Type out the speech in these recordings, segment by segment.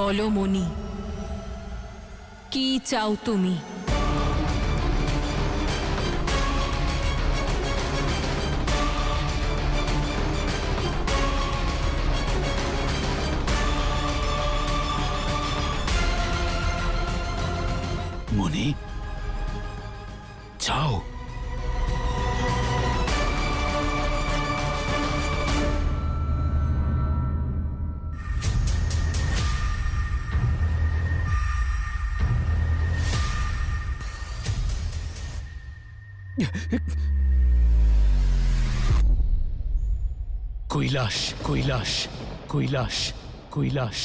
বলো মণি, কি চাও তুমি? মণি, চাও? কৈলাস, কৈলাস, কৈলাস, কৈলাস।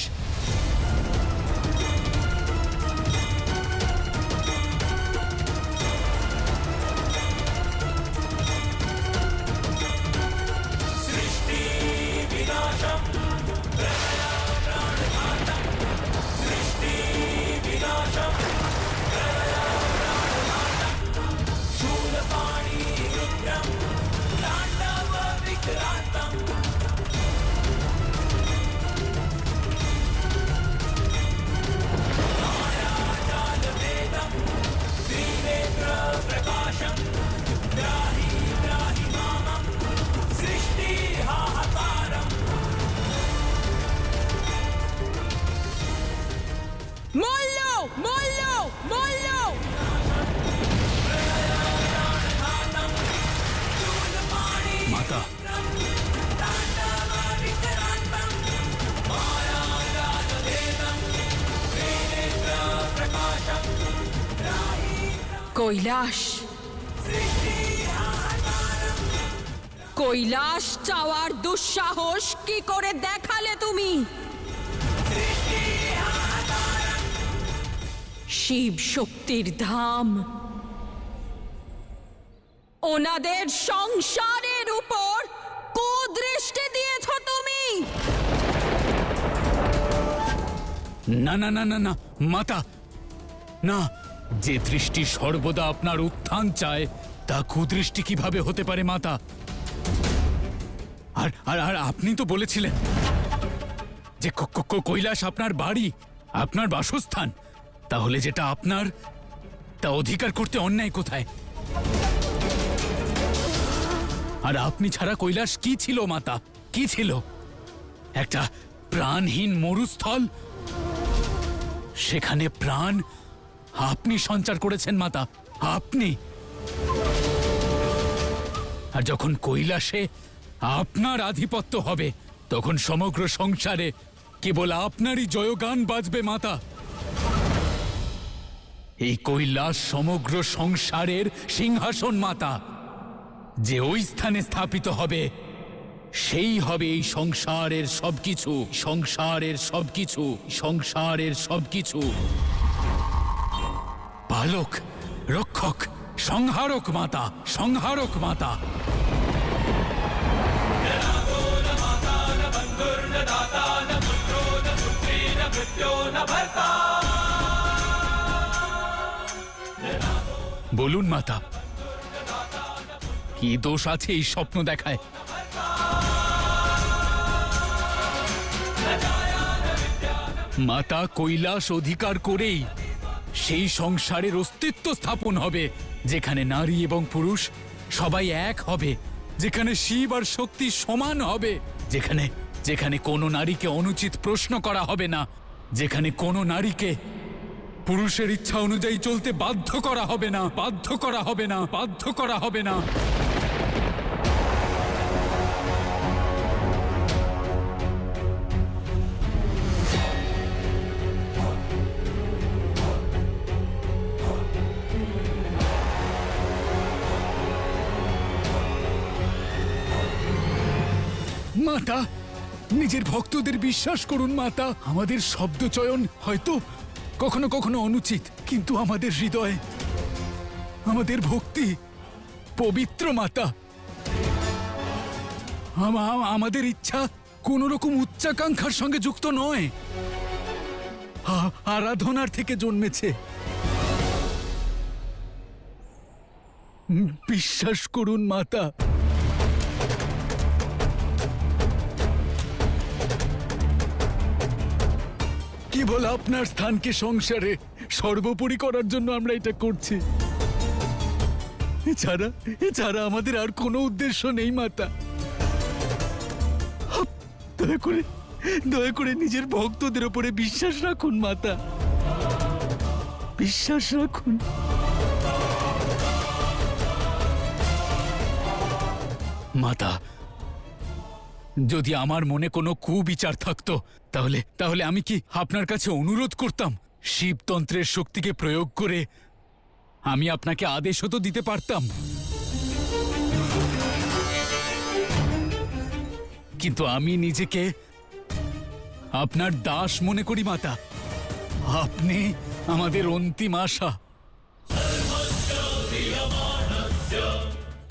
মাতা, কৈলাস, কৈলাস চাওয়ার দুঃসাহস কি করে দেখালে তুমি? শিব শক্তির ধাম, ওনাদের সংসারের উপর কুদৃষ্টি দিয়েছ তুমি। না না না না না মাতা, না। যে দৃষ্টি সর্বদা আপনার উত্থান চায় তা কুদৃষ্টি কিভাবে হতে পারে মাতা? আর আর আর আপনি তো বলেছিলেন যে কৈলাস আপনার বাড়ি, আপনার বাসস্থান। তাহলে যেটা আপনার তা অধিকার করতে অন্যায় কোথায়? আর আপনি ছাড়া কৈলাস কি ছিল মাতা? কি ছিল? একটা প্রাণহীন মরুস্থল। সেখানে প্রাণ আপনি সঞ্চার করেছেন মাতা, আপনি। আর যখন কৈলাসে আপনার আধিপত্য হবে তখন সমগ্র সংসারে কেবল আপনারই জয়গান বাজবে মাতা। এই কৈলাস সমগ্র সংসারের সিংহাসন মাতা। যে ওই স্থানে স্থাপিত হবে সেই হবে এই সংসারের সবকিছু, সংসারের সবকিছু, সংসারের সবকিছু। পালক, রক্ষক, সংহারক মাতা, সংহারক মাতা। বলুন মাতা, কি দোষ আছে এই স্বপ্ন দেখায়? মাতা, কৈলাস অধিকার করেই সেই সংসারের অস্তিত্ব স্থাপন হবে যেখানে নারী এবং পুরুষ সবাই এক হবে, যেখানে শিব আর শক্তি সমান হবে, যেখানে যেখানে কোনো নারীকে অনুচিত প্রশ্ন করা হবে না, যেখানে কোনো নারীকে পুরুষের ইচ্ছা অনুযায়ী চলতে বাধ্য করা হবে না, বাধ্য করা হবে না, বাধ্য করা হবে না। মাতা, নিজের ভক্তদের বিশ্বাস করুন মাতা। আমাদের শব্দচয়ন হয়তো কখনো কখনো অনুচিত, কিন্তু আমাদের হৃদয়, আমাদের ভক্তি পবিত্র মাতা। আমাদের ইচ্ছা কোন রকম উচ্চাকাঙ্ক্ষার সঙ্গে যুক্ত নয়, আরাধনার থেকে জন্মেছে। বিশ্বাস করুন মাতা। কেবল আপনার স্থানকে সংসারে সর্বোপরি করার জন্য আমরা এটা করছি। এছাড়া আমাদের আর কোনো উদ্দেশ্য নেই মাতা। দয়া করে নিজের ভক্তদের উপরে বিশ্বাস রাখুন মাতা, বিশ্বাস রাখুন। মাতা, যদি আমার মনে কোনো কুবিচার থাকতো তাহলে আমি কি আপনার কাছে অনুরোধ করতাম? শিবতন্ত্রের শক্তিকে প্রয়োগ করে আমি আপনাকে আদেশও তো দিতে পারতাম, কিন্তু আমি নিজেকে আপনার দাস মনে করি মাতা। আপনি আমাদের অন্তিম আশা।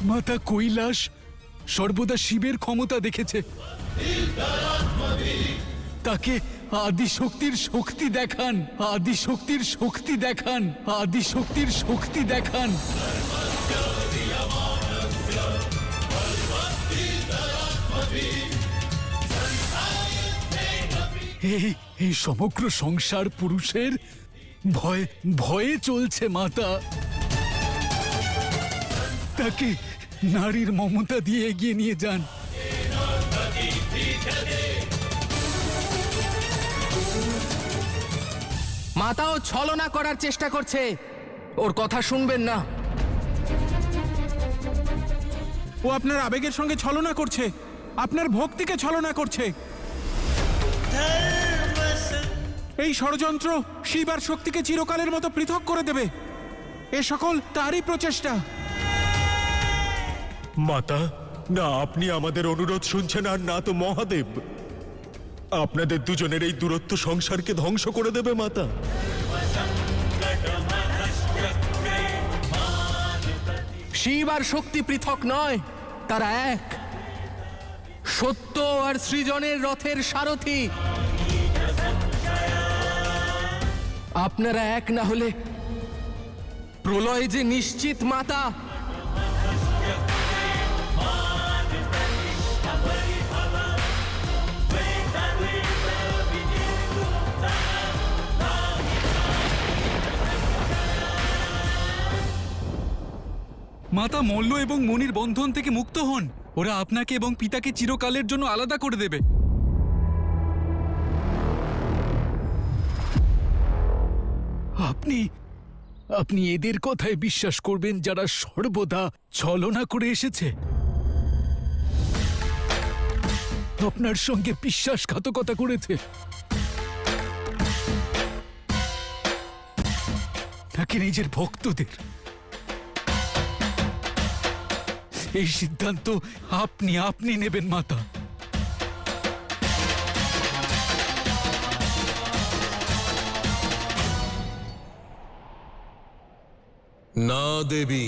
মাতা কৈলাস সর্বদা শিবের ক্ষমতা দেখেছে, তাকে আদিশক্তির শক্তি দেখান, আদিশক্তির শক্তি দেখান, আদিশক্তির শক্তি দেখান। এই সমগ্র সংসার পুরুষের ভয়ে চলছে মাতা। তাকে নারীর মমতা দিয়ে এগিয়ে নিয়ে যান। মাতাও ছলনা করার চেষ্টা করছে, ওর কথা শুনবেন না। ও আপনার আবেগের সঙ্গে ছলনা করছে, আপনার ভক্তিকে ছলনা করছে। এই ষড়যন্ত্র শিব আর শক্তিকে চিরকালের মতো পৃথক করে দেবে। এ সকল তারই প্রচেষ্টা। মাতা, না আপনি আমাদের অনুরোধ শুনছেন আর না তো মহাদেব। আপনাদের দুজনের এই দূরত্ব সংসারকে ধ্বংস করে দেবে মাতা। শিব আর শক্তি পৃথক নয়, তারা এক। সত্য আর সৃজনের রথের সারথি। আপনারা এক না হলে প্রলয় যে নিশ্চিত মাতা। মাতা মল্ল এবং মনির বন্ধন থেকে মুক্ত হন। ওরা আপনাকে এবং পিতাকে চিরকালের জন্য আলাদা করে দেবে। আপনি এদের কথায় বিশ্বাস করবেন যারা সর্বদা ছলনা করে এসেছে, আপনার সঙ্গে বিশ্বাসঘাতকতা করেছে, নাকি নিজের ভক্তদের? এই সিদ্ধান্ত আপনি নেবেন মাতা। না দেবী,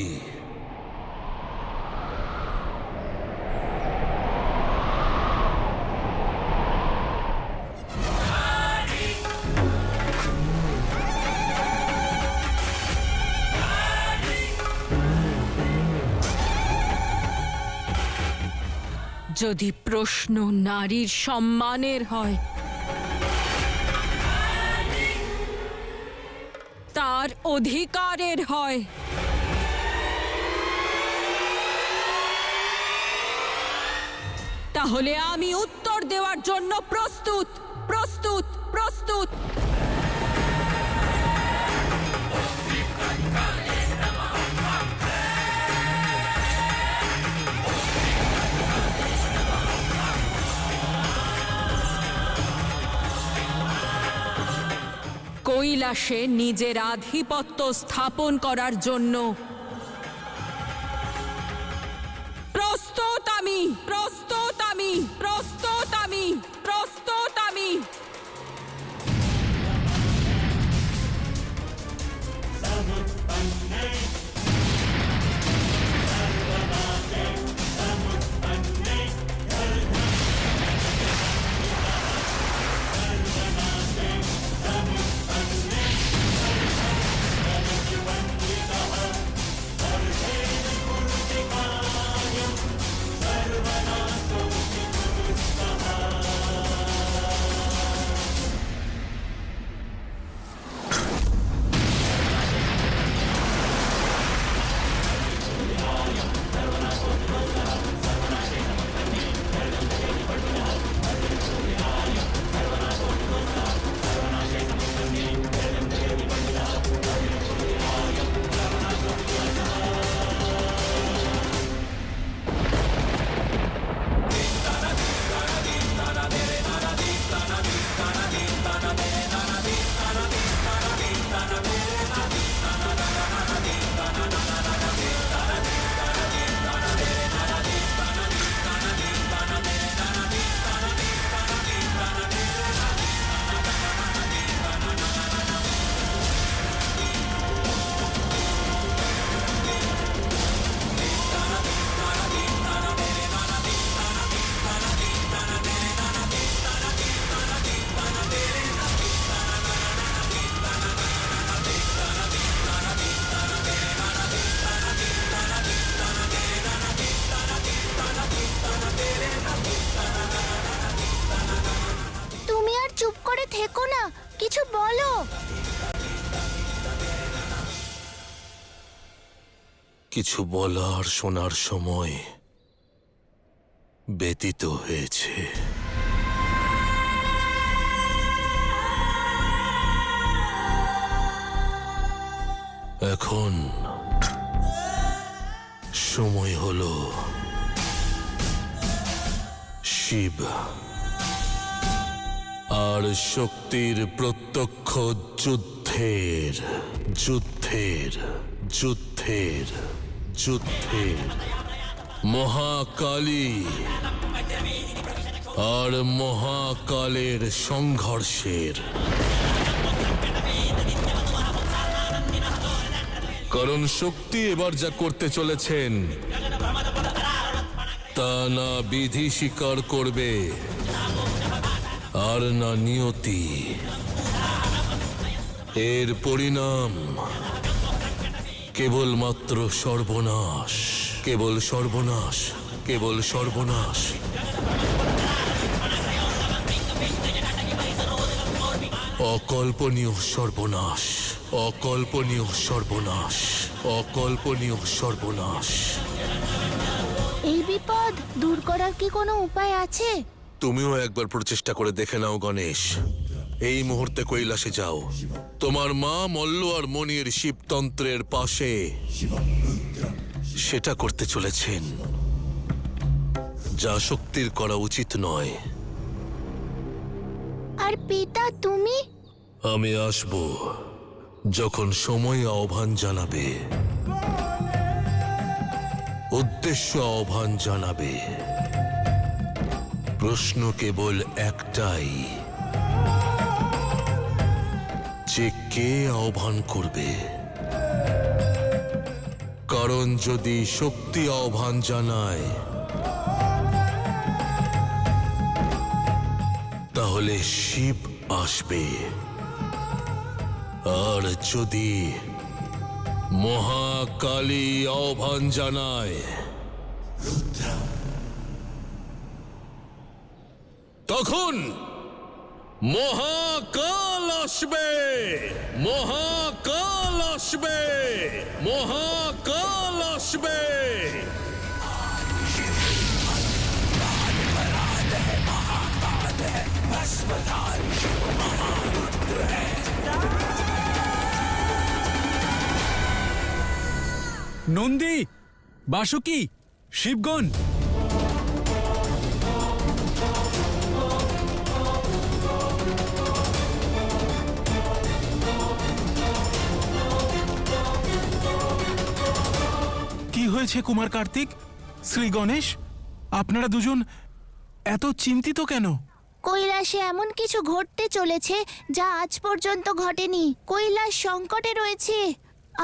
যদি প্রশ্ন নারীর সম্মানের হয়, তার অধিকারের হয়, তাহলে আমি উত্তর দেওয়ার জন্য প্রস্তুত প্রস্তুত প্রস্তুত। কৈলাসে নিজের আধিপত্য স্থাপন করার জন্য প্রস্তুত আমি, প্রস্তুত আমি, প্রস্তুত আমি, প্রস্তুত আমি। থাকো না, কিছু বলো। কিছু বলার শোনার সময় ব্যতীত হয়েছে। এখন সময় হলো শিব আর শক্তির প্রত্যক্ষ যুদ্ধের যুদ্ধের যুদ্ধের যুদ্ধের মহাকালী আর মহাকালের সংঘর্ষের। কারণ শক্তি এবার যা করতে চলেছেন তা না বিধি স্বীকার করবে আর না নিয়তি। এর পরিণাম কেবলমাত্র সর্বনাশ, কেবল সর্বনাশ, কেবল সর্বনাশ। অকল্পনীয় সর্বনাশ, অকল্পনীয় সর্বনাশ, অকল্পনীয় সর্বনাশ। এই বিপদ দূর করার কি কোনো উপায় আছে? তুমিও একবার প্রচেষ্টা করে দেখে নাও গণেশ। এই মুহূর্তে কৈলাসে যাও, তোমার মা মল্ল আর মণির শিবতন্ত্রের পাশে সেটা করতে চলেছেন যা শক্তির করা উচিত নয়। আর পিতা তুমি? আমি আসব যখন সময় আহ্বান জানাবে, উদ্দেশ্য আহ্বান জানাবে। প্রশ্ন কেবল একটাই, যে কে আহ্বান করবে। কারণ যদি শক্তি আহ্বান জানায় তাহলে শিব আসবে, আর যদি মহাকালী আহ্বান জানায় তখন মহাকাল আসবে, মহাকাল আসবে, মহাকাল আসবে। নন্দী, বাসুকি, শিবগণ, কি হয়েছে কুমার কার্তিক, শ্রী গণেশ? আপনারা দুজন এত চিন্তিত কেন? কৈলাসে এমন কিছু ঘটতে চলেছে যা আজ পর্যন্ত ঘটেনি। কৈলাস সংকটে রয়েছে,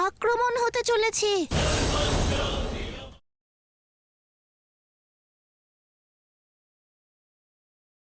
আক্রমণ হতে চলেছে।